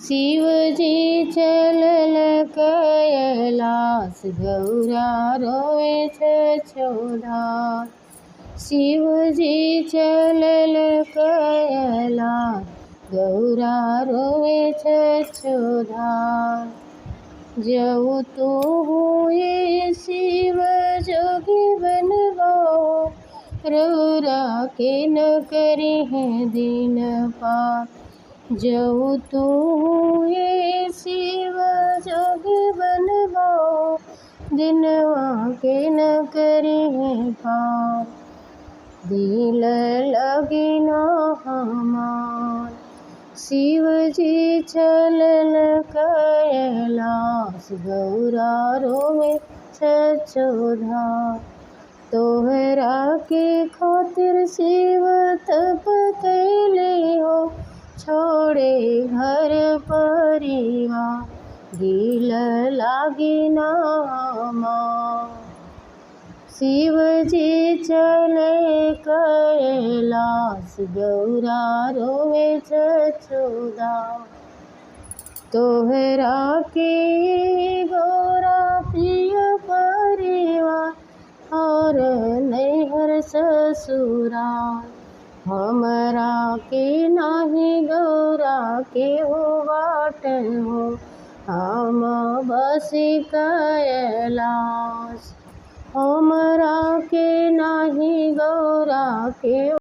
शिवजी चलल कैलास, गौरा रोवे छछोधार। शिवजी चलल कैलास, गौरा रोवे छछोधार। जऊ तू हुए शिव जोगी बनबो, रौरा के न करी है दिन पार। जऊ तू हुए शिव जोगी बनबो, दिनवा के न करी है पार। दिल लगी ना हमार, शिवजी चलल कैलास, गौरा रोवे छछोधार। तोहरा के खातिर शिव तप कैले हो, छोड़े घर परिवार। दिल लागी ना हमार, शिवजी चले कैलास, गौरा रोवे छछोधार। तोहरा के गौरा प्रिय परिवार, और नैहर ससुराल। हमरा के नाही गौरा के हो बाट हो, हम बस कैलास। हमरा के नाही गौरा के